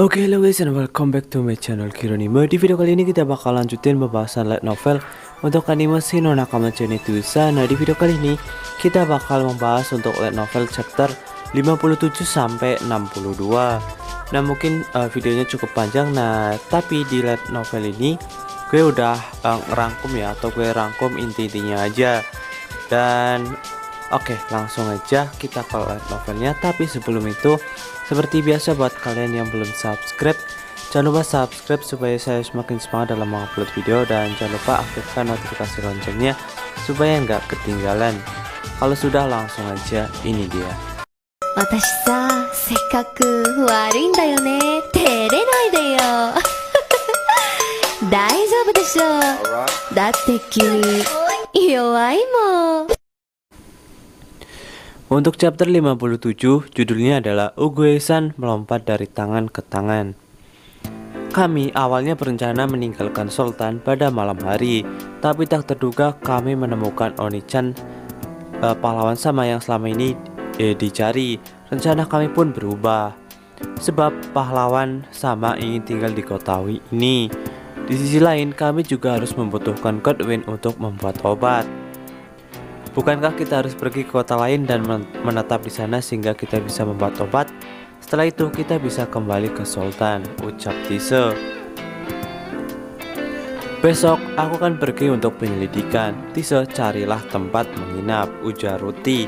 Oke, hello guys and welcome back to my channel Kironime. Di video kali ini kita bakal lanjutin pembahasan light novel untuk anime Shin no Nakama-chan Tusa. Nah, di video kali ini kita bakal membahas untuk light novel chapter 57 sampai 62. Nah, mungkin videonya cukup panjang. Nah, tapi di light novel ini gue udah ngerangkum ya, atau gue rangkum inti-intinya aja. Dan oke, langsung aja kita ke light novelnya. Tapi sebelum itu, seperti biasa buat kalian yang belum subscribe, jangan lupa subscribe supaya saya semakin semangat dalam mengupload video. Dan jangan lupa aktifkan notifikasi loncengnya supaya nggak ketinggalan. Kalau sudah, langsung aja, ini dia. 私さ、せっかく悪いんだよね。照れないでよ。大丈夫でしょ。だって君、弱いもん。 Untuk chapter 57, judulnya adalah Uguay-san melompat dari tangan ke tangan. Kami awalnya berencana meninggalkan Sultan pada malam hari, tapi tak terduga kami menemukan Oni-chan, pahlawan sama yang selama ini dicari. Rencana kami pun berubah, sebab pahlawan sama ingin tinggal di kota ini. Di sisi lain, kami juga harus membutuhkan Godwin untuk membuat obat. Bukankah kita harus pergi ke kota lain dan menetap di sana sehingga kita bisa membuat obat? Setelah itu kita bisa kembali ke Sultan, ucap Tise. Besok aku akan pergi untuk penyelidikan. Tise, carilah tempat menginap, ujar Ruti.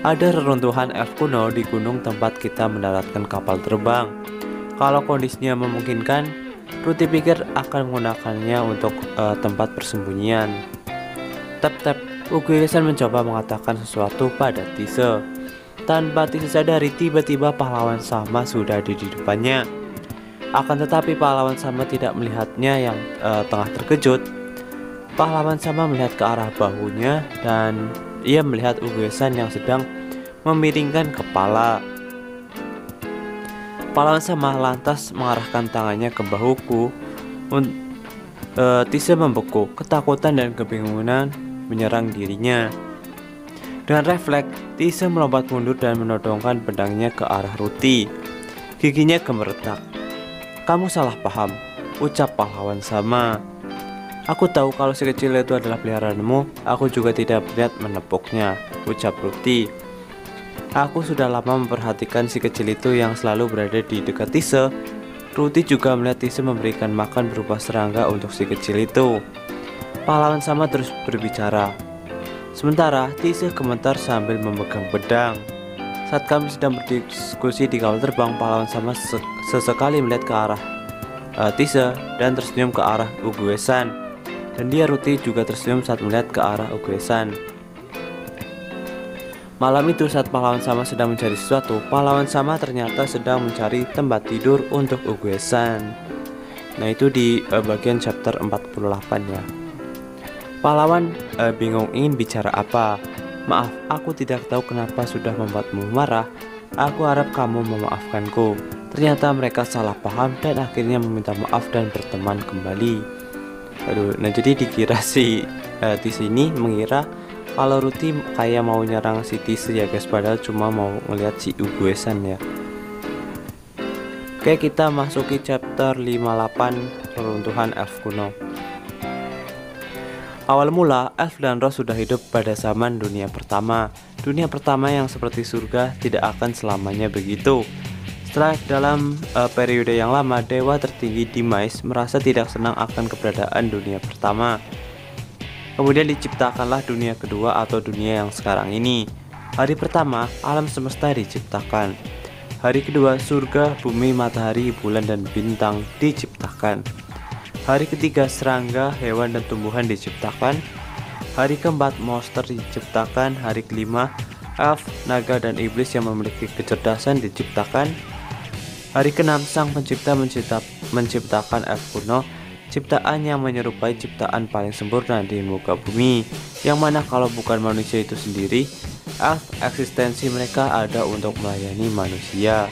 Ada reruntuhan elf kuno di gunung tempat kita mendaratkan kapal terbang. Kalau kondisinya memungkinkan, Ruti pikir akan menggunakannya untuk tempat persembunyian. Tap-tap, Uguay-san mencoba mengatakan sesuatu pada Tise. Tanpa Tise sadari, tiba-tiba pahlawan sama sudah di depannya. Akan tetapi pahlawan sama tidak melihatnya yang tengah terkejut. Pahlawan sama melihat ke arah bahunya dan ia melihat Uguay-san yang sedang memiringkan kepala. Pahlawan sama lantas mengarahkan tangannya ke bahuku. Tise membeku, ketakutan dan kebingungan menyerang dirinya. Dengan refleks, Tise melompat mundur dan menodongkan pedangnya ke arah Ruti. Giginya gemeretak. Kamu salah paham, ucap pahlawan sama. Aku tahu kalau si kecil itu adalah peliharaanmu. Aku juga tidak berniat menepuknya, ucap Ruti. Aku sudah lama memperhatikan si kecil itu yang selalu berada di dekat Tise. Ruti juga melihat Tise memberikan makan berupa serangga untuk si kecil itu. Pahlawan sama terus berbicara. Sementara Tise gemetar sambil memegang pedang. Saat kami sedang berdiskusi di kapal terbang, pahlawan sama sesekali melihat ke arah Tise dan tersenyum ke arah Uguay-san. Dan dia, Ruti, juga tersenyum saat melihat ke arah Uguay-san. Malam itu saat pahlawan sama sedang mencari sesuatu, pahlawan sama ternyata sedang mencari tempat tidur untuk Uguay-san. Nah, itu di bagian chapter 48 ya. Pahlawan bingung ingin bicara apa. Maaf, aku tidak tahu kenapa sudah membuatmu marah. Aku harap kamu memaafkanku. Ternyata mereka salah paham dan akhirnya meminta maaf dan berteman kembali. Aduh, nah jadi dikira si Tise ini mengira kalau Ruti kayak mau nyerang si Tise ya guys, padahal cuma mau ngeliat si Uguay-san ya. Oke, kita masuki chapter 58, reruntuhan elf kuno. Awal mula, elf dan roh sudah hidup pada zaman dunia pertama. Dunia pertama yang seperti surga tidak akan selamanya begitu. Setelah dalam periode yang lama, dewa tertinggi Demise merasa tidak senang akan keberadaan dunia pertama. Kemudian diciptakanlah dunia kedua atau dunia yang sekarang ini. Hari pertama, alam semesta diciptakan. Hari kedua, surga, bumi, matahari, bulan, dan bintang diciptakan. Hari ketiga, serangga, hewan, dan tumbuhan diciptakan. Hari keempat, monster diciptakan. Hari kelima, elf, naga, dan iblis yang memiliki kecerdasan diciptakan. Hari keenam, sang pencipta menciptakan elf kuno, ciptaan yang menyerupai ciptaan paling sempurna di muka bumi, yang mana kalau bukan manusia itu sendiri, elf eksistensi mereka ada untuk melayani manusia.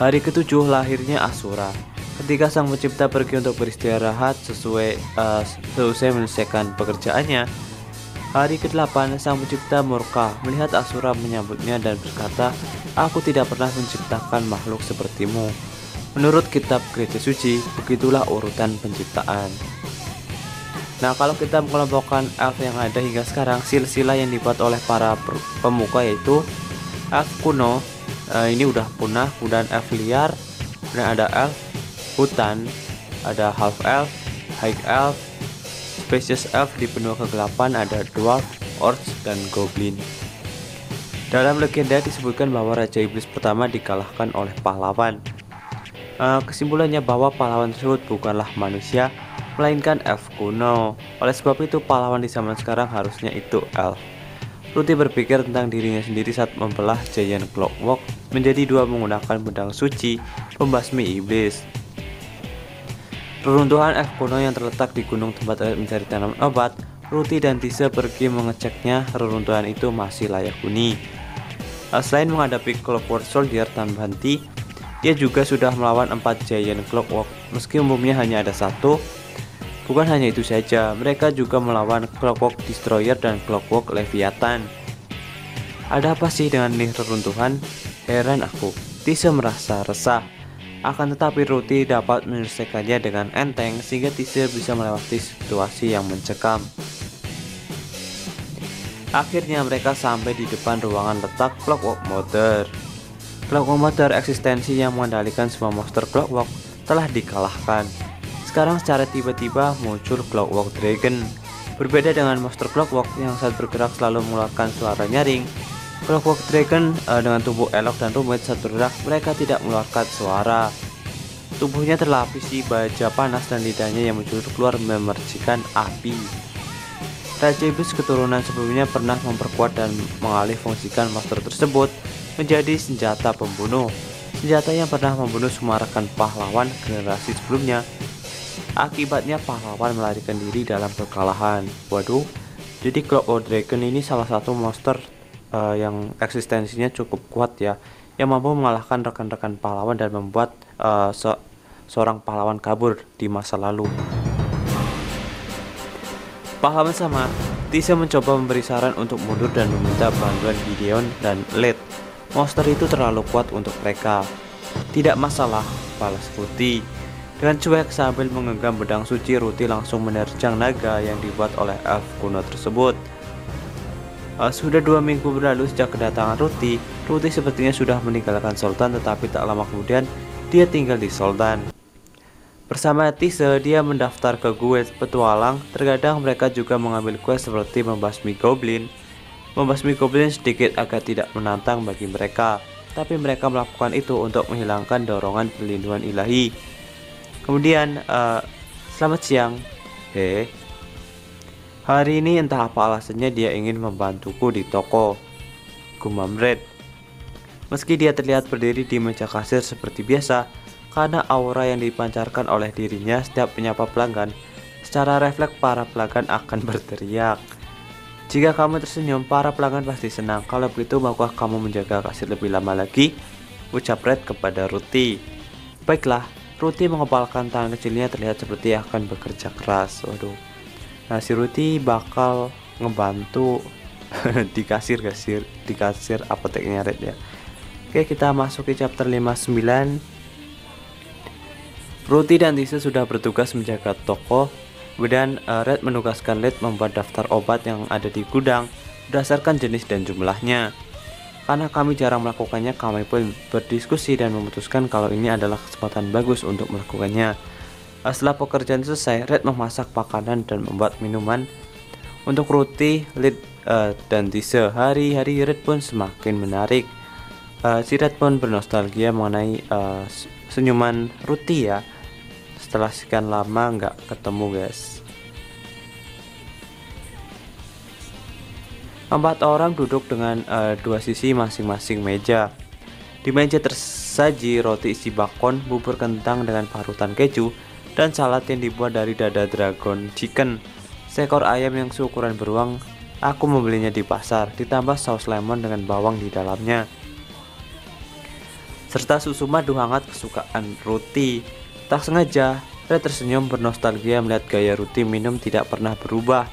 Hari ketujuh, lahirnya Asura. Ketika sang pencipta pergi untuk beristirahat selesai menyelesaikan pekerjaannya, Hari ke-8, sang pencipta murka melihat Asura menyambutnya dan berkata, "Aku tidak pernah menciptakan makhluk sepertimu." Menurut kitab gereja suci, begitulah urutan penciptaan. Nah, kalau kita mengelompokkan elf yang ada hingga sekarang, silsilah yang dibuat oleh para pemuka yaitu elf kuno, ini udah punah, kemudian elf liar, kemudian ada elf hutan, ada half elf, high elf, spesies elf di benua kegelapan, ada dwarf, orcs, dan goblin. Dalam legenda disebutkan bahwa Raja Iblis pertama dikalahkan oleh pahlawan. Kesimpulannya bahwa pahlawan tersebut bukanlah manusia, melainkan elf kuno. Oleh sebab itu pahlawan di zaman sekarang harusnya itu elf. Ruti berpikir tentang dirinya sendiri saat membelah Giant Clockwork menjadi dua menggunakan pedang suci pembasmi iblis. Reruntuhan elf kuno yang terletak di gunung tempat mencari tanaman obat, Ruti dan Tise pergi mengeceknya. Reruntuhan itu masih layak huni. Selain menghadapi Clockwork Soldier tanpa henti, dia juga sudah melawan 4 Giant Clockwork meski umumnya hanya ada satu. Bukan hanya itu saja, mereka juga melawan Clockwork Destroyer dan Clockwork Leviathan. Ada apa sih dengan nih reruntuhan? Heran aku. Tise merasa resah. Akan tetapi Ruti dapat menyelesaikannya dengan enteng sehingga Tise bisa melewati situasi yang mencekam. Akhirnya mereka sampai di depan ruangan letak Clockwork Mother. Clockwork Mother, eksistensi yang mengendalikan semua monster Clockwork, telah dikalahkan. Sekarang secara tiba-tiba muncul Clockwork Dragon. Berbeda dengan monster Clockwork yang saat bergerak selalu mengeluarkan suara nyaring, Clockwork Dragon dengan tubuh elok dan rumit saat bergerak mereka tidak mengeluarkan suara. Tubuhnya terlapisi baja panas dan lidahnya yang muncul keluar memercikan api. Raja Iblis keturunan sebelumnya pernah memperkuat dan mengalih fungsikan monster tersebut menjadi senjata pembunuh. Senjata yang pernah membunuh semua rekan pahlawan generasi sebelumnya. Akibatnya pahlawan melarikan diri dalam kekalahan. Waduh, jadi Clockwork Dragon ini salah satu monster yang eksistensinya cukup kuat ya, yang mampu mengalahkan rekan-rekan pahlawan dan membuat seorang pahlawan kabur di masa lalu. Pahlawan sama, Tise mencoba memberi saran untuk mundur dan meminta bantuan Gideon dan Led. Monster itu terlalu kuat untuk mereka. Tidak masalah, balas Ruti. Dengan cuek sambil menggenggam pedang suci, Ruti langsung menerjang naga yang dibuat oleh elf kuno tersebut. Sudah 2 minggu berlalu sejak kedatangan Ruti. Ruti sepertinya sudah meninggalkan Sultan, tetapi tak lama kemudian dia tinggal di Sultan. Bersama Tise, dia mendaftar ke guild petualang. Terkadang mereka juga mengambil quest seperti membasmi goblin. Membasmi goblin sedikit agak tidak menantang bagi mereka, tapi mereka melakukan itu untuk menghilangkan dorongan perlindungan ilahi. Kemudian, selamat siang. Hari ini entah apa alasannya dia ingin membantuku di toko, gumam Red. Meski dia terlihat berdiri di meja kasir seperti biasa, karena aura yang dipancarkan oleh dirinya setiap menyapa pelanggan, secara refleks para pelanggan akan berteriak. Jika kamu tersenyum, para pelanggan pasti senang. Kalau begitu, maukah kamu menjaga kasir lebih lama lagi? Ucap Red kepada Ruti. Baiklah, Ruti mengepalkan tangan kecilnya terlihat seperti akan bekerja keras. Waduh. Nah, si Ruti bakal ngebantu di kasir apoteknya Red ya. Oke, kita masuk ke chapter 59. Ruti dan Tise sudah bertugas menjaga toko. Kemudian Red menugaskan Led membuat daftar obat yang ada di gudang berdasarkan jenis dan jumlahnya. Karena kami jarang melakukannya, kami pun berdiskusi dan memutuskan kalau ini adalah kesempatan bagus untuk melakukannya. Setelah pekerjaan selesai, Red memasak makanan dan membuat minuman untuk Ruti, Led, dan Tise. Hari-hari Red pun semakin menarik. Si Red pun bernostalgia mengenai senyuman Ruti ya. Setelah sekian lama nggak ketemu guys. 4 orang duduk dengan 2 sisi masing-masing meja. Di meja tersaji roti isi bakon, bubur kentang dengan parutan keju, dan salad yang dibuat dari dada dragon chicken. Seekor ayam yang seukuran beruang, aku membelinya di pasar, ditambah saus lemon dengan bawang di dalamnya, serta susu madu hangat kesukaan Ruti. Tak sengaja, Red tersenyum bernostalgia melihat gaya Ruti minum tidak pernah berubah.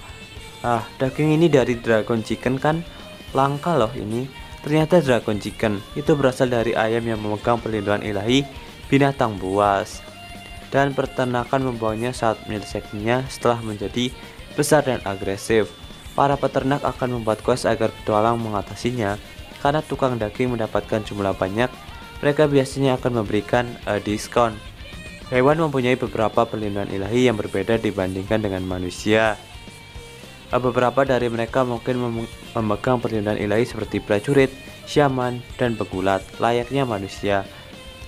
Daging ini dari dragon chicken kan? Langka loh ini. Ternyata dragon chicken itu berasal dari ayam yang memegang perlindungan ilahi binatang buas. Dan peternakan membawanya saat menyelesaikannya setelah menjadi besar dan agresif. Para peternak akan membuat quest agar petualang mengatasinya. Karena tukang daging mendapatkan jumlah banyak, mereka biasanya akan memberikan diskon. Hewan mempunyai beberapa perlindungan ilahi yang berbeda dibandingkan dengan manusia. Beberapa dari mereka mungkin memegang perlindungan ilahi seperti prajurit, syaman, dan pegulat, layaknya manusia.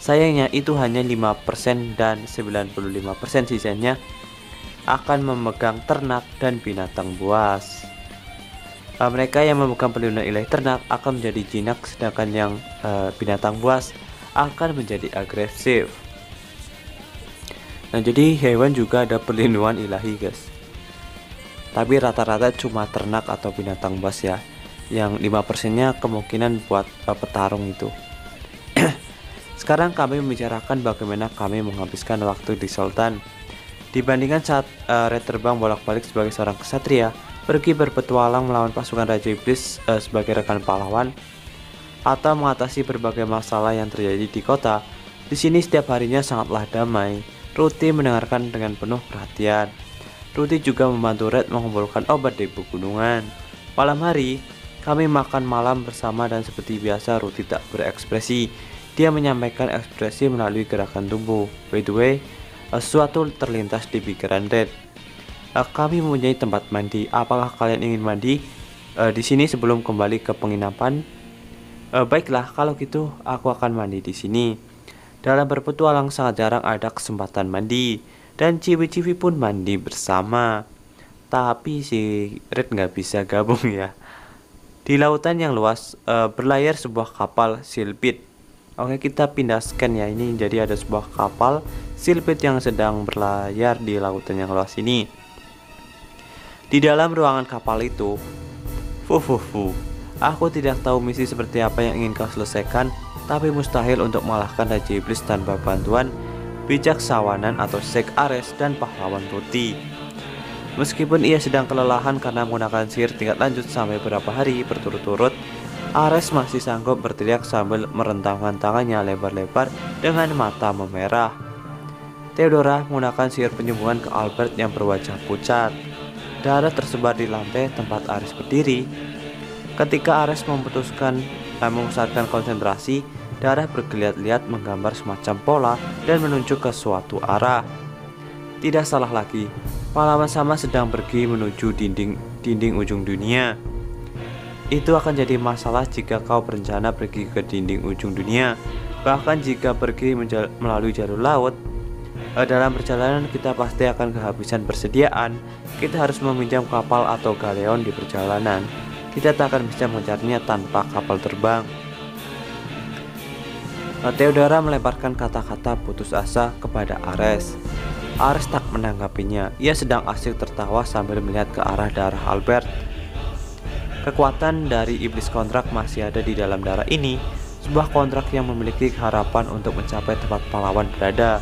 Sayangnya itu hanya 5% dan 95% sisanya akan memegang ternak dan binatang buas. Mereka yang memegang perlindungan ilahi ternak akan menjadi jinak, sedangkan yang binatang buas akan menjadi agresif. Nah, jadi hewan juga ada perlindungan ilahi, guys. Tapi rata-rata cuma ternak atau binatang buas ya. Yang 5%-nya kemungkinan buat petarung itu. Sekarang kami membicarakan bagaimana kami menghabiskan waktu di Sultan. Dibandingkan saat Red terbang bolak-balik sebagai seorang ksatria, pergi berpetualang melawan pasukan Raja Iblis sebagai rekan pahlawan, atau mengatasi berbagai masalah yang terjadi di kota, di sini setiap harinya sangatlah damai. Ruti mendengarkan dengan penuh perhatian. Ruti juga membantu Red mengumpulkan obat di pegunungan. Malam hari, kami makan malam bersama dan seperti biasa Ruti tak berekspresi. Dia menyampaikan ekspresi melalui gerakan tubuh. By the way, sesuatu terlintas di pikiran Red. Kami mempunyai tempat mandi. Apakah kalian ingin mandi di sini sebelum kembali ke penginapan? Baiklah, kalau gitu aku akan mandi di sini. Dalam berpetualang sangat jarang ada kesempatan mandi, dan ciwi-ciwi pun mandi bersama. Tapi si Red nggak bisa gabung ya. Di lautan yang luas berlayar sebuah kapal Silpit. Oke, kita pindah scan ya. Ini jadi ada sebuah kapal Silpit yang sedang berlayar di lautan yang luas ini. Di dalam ruangan kapal itu, aku tidak tahu misi seperti apa yang ingin kau selesaikan, tapi mustahil untuk mengalahkan Raja Iblis tanpa bantuan Bijaksawanan atau Sheikh Ares dan pahlawan Ruti. Meskipun ia sedang kelelahan karena menggunakan sihir tingkat lanjut sampai beberapa hari berturut-turut, Ares masih sanggup berteriak sambil merentangkan tangannya lebar-lebar dengan mata memerah. Theodora menggunakan sihir penyembuhan ke Albert yang berwajah pucat. Darah tersebar di lantai tempat Ares berdiri. Ketika Ares memusatkan konsentrasi, darah bergeliat-liat menggambar semacam pola dan menunjuk ke suatu arah. Tidak salah lagi, pahlawan sama sedang pergi menuju dinding ujung dunia. Itu akan jadi masalah jika kau berencana pergi ke dinding ujung dunia. Bahkan jika pergi melalui jalur laut, dalam perjalanan kita pasti akan kehabisan persediaan. Kita harus meminjam kapal atau galeon di perjalanan. Kita tak akan bisa mengejarnya tanpa kapal terbang. Theodora melemparkan kata-kata putus asa kepada Ares. Ares tak menanggapinya. Ia sedang asyik tertawa sambil melihat ke arah darah Albert. Kekuatan dari iblis kontrak masih ada di dalam darah ini. Sebuah kontrak yang memiliki harapan untuk mencapai tempat pahlawan berada.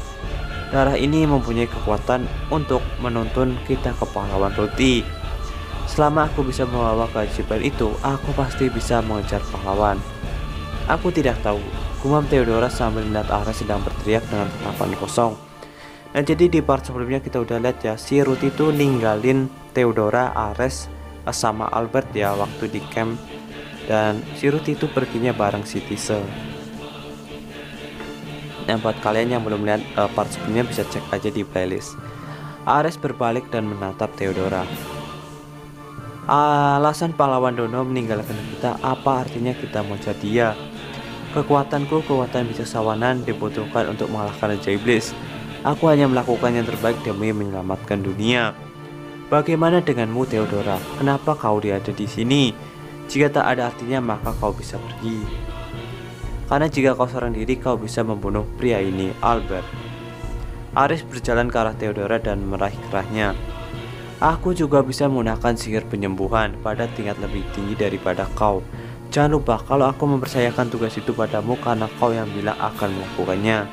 Darah ini mempunyai kekuatan untuk menuntun kita ke pahlawan Ruti. Selama aku bisa membawa keajaiban itu, aku pasti bisa mengejar pahlawan. Aku tidak tahu, gumam Theodora sambil melihat Ares sedang berteriak dengan tatapan kosong. Nah, jadi di part sebelumnya kita udah lihat ya, si Ruti itu ninggalin Theodora, Ares, sama Albert ya waktu di camp. Dan si Ruti itu perginya bareng si Tise. Nah, buat kalian yang belum lihat part sebelumnya bisa cek aja di playlist. Ares berbalik dan menatap Theodora. Alasan pahlawan Dono meninggalkan kita, apa artinya kita mengejar dia? Kekuatanku, kekuatan bijaksawanan dibutuhkan untuk mengalahkan Raja Iblis. Aku hanya melakukan yang terbaik demi menyelamatkan dunia. Bagaimana denganmu, Theodora? Kenapa kau ada di sini? Jika tak ada artinya, maka kau bisa pergi. Karena jika kau seorang diri, kau bisa membunuh pria ini, Albert. Ares berjalan ke arah Theodora dan meraih kerahnya. Aku juga bisa menggunakan sihir penyembuhan pada tingkat lebih tinggi daripada kau. Jangan lupa kalau aku mempercayakan tugas itu padamu karena kau yang bilang akan melakukannya.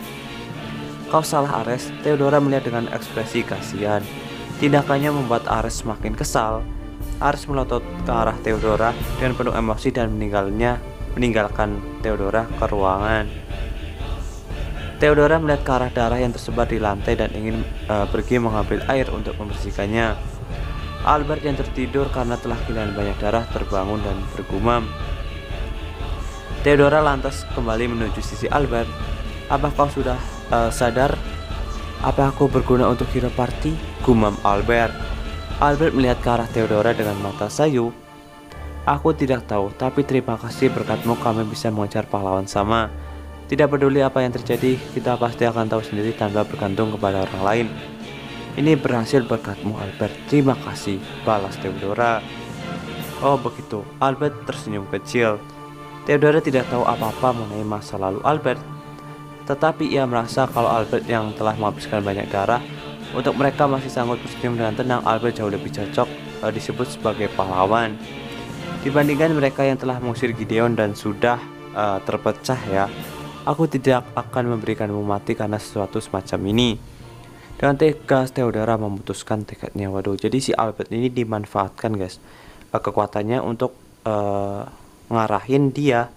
Kau salah, Ares. Theodora melihat dengan ekspresi kasihan. Tindakannya membuat Ares semakin kesal. Ares melotot ke arah Theodora dengan penuh emosi dan meninggalkan Theodora ke ruangan. Theodora melihat ke arah darah yang tersebar di lantai dan ingin pergi mengambil air untuk membersihkannya. Albert yang tertidur karena telah kehilangan banyak darah terbangun dan bergumam. Theodora lantas kembali menuju sisi Albert. "Apa kau sudah sadar? Apa aku berguna untuk Hero Party?" gumam Albert. Albert melihat ke arah Theodora dengan mata sayu. "Aku tidak tahu, tapi terima kasih, berkatmu kami bisa mengejar pahlawan sama. Tidak peduli apa yang terjadi, kita pasti akan tahu sendiri tanpa bergantung kepada orang lain. Ini berhasil berkatmu, Albert. Terima kasih," balas Theodora. "Oh begitu." Albert tersenyum kecil. Theodora tidak tahu apa-apa mengenai masa lalu Albert, tetapi ia merasa kalau Albert yang telah menghabiskan banyak darah, untuk mereka masih sanggup bersenyum dengan tenang, Albert jauh lebih cocok disebut sebagai pahlawan dibandingkan mereka yang telah mengusir Gideon dan sudah terpecah ya. "Aku tidak akan memberikanmu mati karena sesuatu semacam ini." Dengan tegas Theodora memutuskan tekadnya. Waduh, jadi si Albert ini dimanfaatkan guys, kekuatannya untuk ngarahin dia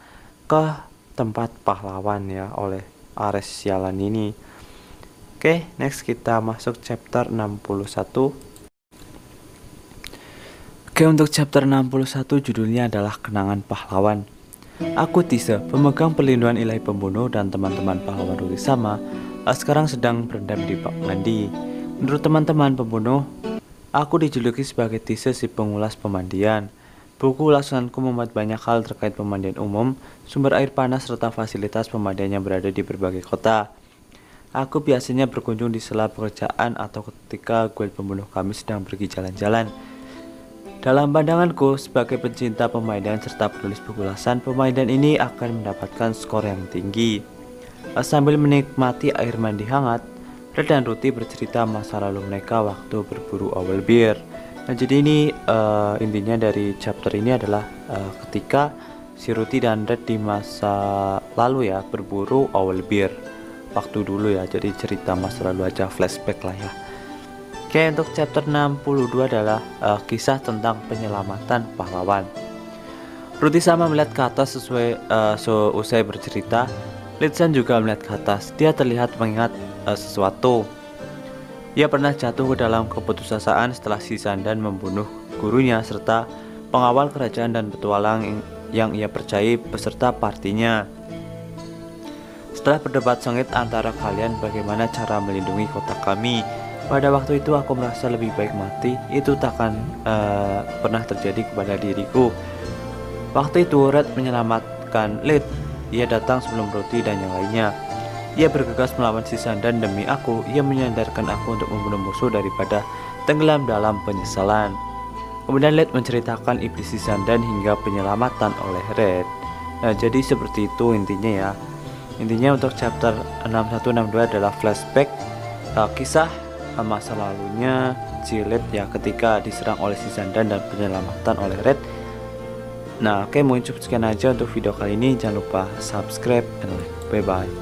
ke tempat pahlawan ya oleh Ares sialan ini. Oke, next kita masuk chapter 61. Oke, untuk chapter 61 judulnya adalah Kenangan Pahlawan. Aku Tise, pemegang perlindungan ilahi pembunuh, dan teman-teman pahlawan Urisama sekarang sedang berendam di bak mandi. Menurut teman-teman pembunuh, aku dijuluki sebagai Tise, si pengulas pemandian. Buku ulasanku memuat banyak hal terkait pemandian umum, sumber air panas, serta fasilitas pemandian yang berada di berbagai kota. Aku biasanya berkunjung di sela pekerjaan atau ketika guild pembunuh kami sedang pergi jalan-jalan. Dalam pandanganku, sebagai pencinta pemandian serta penulis buku ulasan, pemandian ini akan mendapatkan skor yang tinggi. Sambil menikmati air mandi hangat, Red dan Ruti bercerita masa lalu mereka waktu berburu owlbear. Nah, jadi ini intinya dari chapter ini adalah ketika si Ruti dan Red di masa lalu ya berburu owlbear waktu dulu ya, jadi cerita masa lalu aja, flashback lah ya. Oke, untuk chapter 62 adalah kisah tentang penyelamatan pahlawan. Ruti sama melihat ke atas usai bercerita. Litzan juga melihat ke atas. Dia terlihat mengingat sesuatu. Ia pernah jatuh ke dalam keputusasaan setelah si Sandan membunuh gurunya serta pengawal kerajaan dan petualang yang ia percayai beserta partinya. Setelah berdebat sengit antara kalian bagaimana cara melindungi kota kami, pada waktu itu aku merasa lebih baik mati. Itu takkan pernah terjadi kepada diriku. Waktu itu Red menyelamatkan Lid. Ia datang sebelum Ruti dan yang lainnya. Ia bergegas melawan si Sandan demi aku. Ia menyadarkan aku untuk membunuh musuh daripada tenggelam dalam penyesalan. Kemudian Lid menceritakan iblis si Sandan hingga penyelamatan oleh Red. Nah, jadi seperti itu intinya ya. Intinya untuk chapter 61-62 adalah flashback kisah masa lalunya Lid ya ketika diserang oleh si Sandan dan penyelamatan oleh Red. Nah, oke, mungkin cukup sekian aja untuk video kali ini. Jangan lupa subscribe and like. Bye bye.